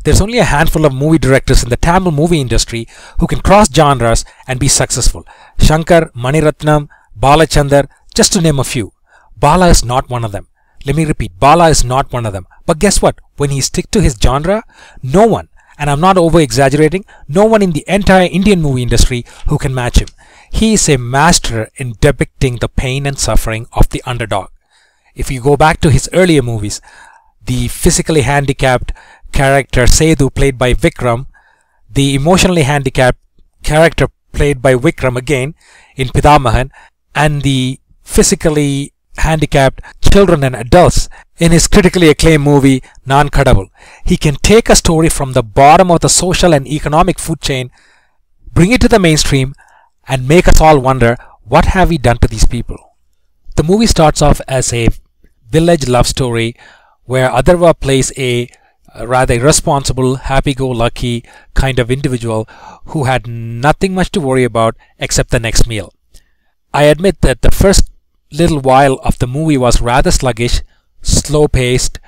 There's only a handful of movie directors in the Tamil movie industry who can cross genres and be successful. Shankar, Maniratnam, Balachandar, just to name a few. Bala is not one of them. Let me repeat, Bala is not one of them. But guess what? When he sticks to his genre, no one, and I'm not over-exaggerating, no one in the entire Indian movie industry who can match him. He is a master in depicting the pain and suffering of the underdog. If you go back to his earlier movies, the physically handicapped character Sethu played by Vikram, the emotionally handicapped character played by Vikram again in Pidamahan, and the physically handicapped children and adults in his critically acclaimed movie Naan Kadavul. He can take a story from the bottom of the social and economic food chain, bring it to the mainstream, and make us all wonder, what have we done to these people? The movie starts off as a village love story where Atharva plays a rather irresponsible, happy-go-lucky kind of individual who had nothing much to worry about except the next meal. I admit that the first little while of the movie was rather sluggish, slow-paced,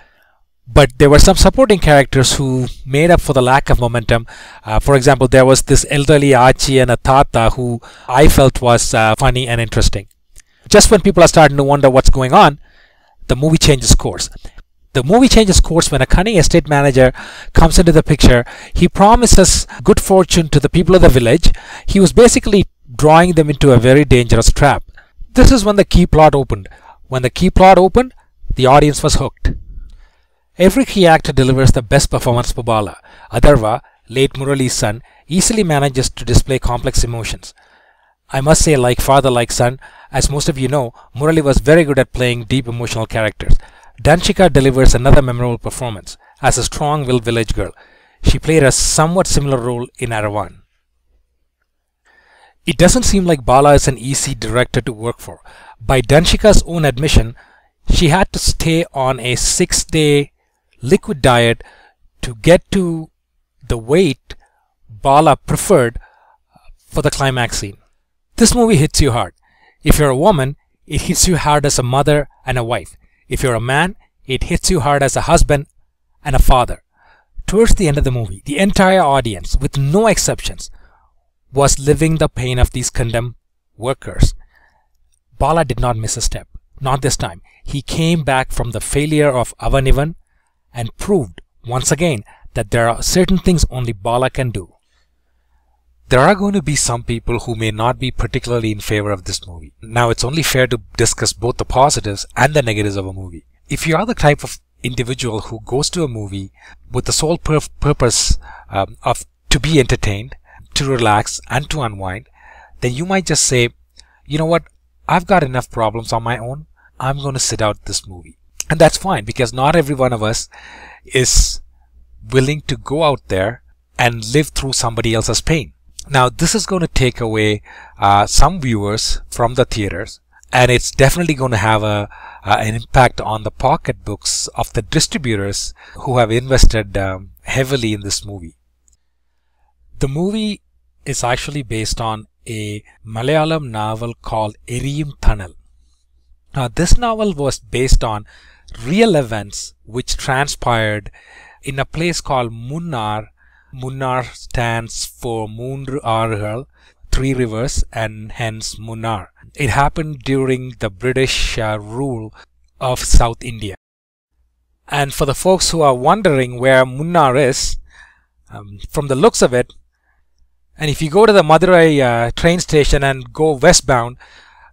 but there were some supporting characters who made up for the lack of momentum. For example, there was this elderly Achi and a Tata who I felt was funny and interesting. Just when people are starting to wonder what's going on, the movie changes course. The movie changes course when a cunning estate manager comes into the picture. He promises good fortune to the people of the village. He was basically drawing them into a very dangerous trap. This is when the key plot opened. When the key plot opened, the audience was hooked. Every key actor delivers the best performance for Bala. Atharva, late Murali's son, easily manages to display complex emotions. I must say, like father, like son, as most of you know, Murali was very good at playing deep emotional characters. Danshika delivers another memorable performance as a strong-willed village girl. She played a somewhat similar role in Aravan. It doesn't seem like Bala is an easy director to work for. By Danshika's own admission, she had to stay on a 6-day liquid diet to get to the weight Bala preferred for the climax scene. This movie hits you hard. If you're a woman, it hits you hard as a mother and a wife. If you're a man, it hits you hard as a husband and a father. Towards the end of the movie, the entire audience, with no exceptions, was living the pain of these condemned workers. Bala did not miss a step. Not this time. He came back from the failure of Avanivan and proved once again that there are certain things only Bala can do. There are going to be some people who may not be particularly in favor of this movie. Now, it's only fair to discuss both the positives and the negatives of a movie. If you are the type of individual who goes to a movie with the sole purpose of to be entertained, to relax and to unwind, then you might just say, you know what, I've got enough problems on my own. I'm going to sit out this movie. And that's fine, because not every one of us is willing to go out there and live through somebody else's pain. Now, this is going to take away some viewers from the theaters, and it's definitely going to have an impact on the pocketbooks of the distributors who have invested heavily in this movie. The movie is actually based on a Malayalam novel called Eriyum Thanal. Now, this novel was based on real events which transpired in a place called Munnar. Munnar stands for Moondru Aarugal, 3 rivers, and hence Munnar. It happened during the British rule of South India. And for the folks who are wondering where Munnar is, from the looks of it, and if you go to the Madurai train station and go westbound,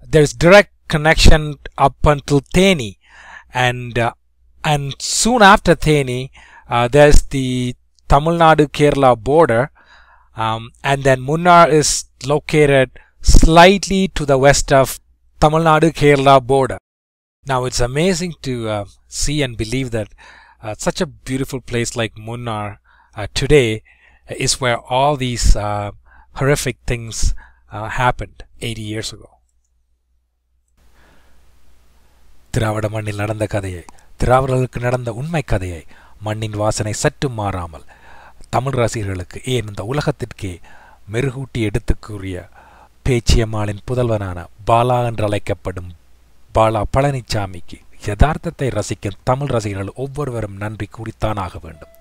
there's direct connection up until Theni, and soon after Theni, there's the Tamil Nadu-Kerala border, and then Munnar is located slightly to the west of Tamil Nadu-Kerala border. Now, it's amazing to see and believe that such a beautiful place like Munnar today is where all these horrific things happened 80 years ago. திராவிட மண்ணில் நடந்த கதையை, திராவிடர்களுக்கு நடந்த உண்மை கதையை, மண்ணின் வாசனை சற்று மாறாமல் தமிழ் ரசிகர்களுக்கு, ஏன் இந்த உலகத்திற்கே மெருகூட்டி எடுத்துக்கூறிய பேச்சியம்மாளின் புதல்வனான பாலா என்று அழைக்கப்படும் பாலா பழனிச்சாமிக்கு யதார்த்தத்தை ரசிக்கும் தமிழ் ரசிகர்கள் ஒவ்வொருவரும் நன்றி கூறித்தான் ஆக வேண்டும்.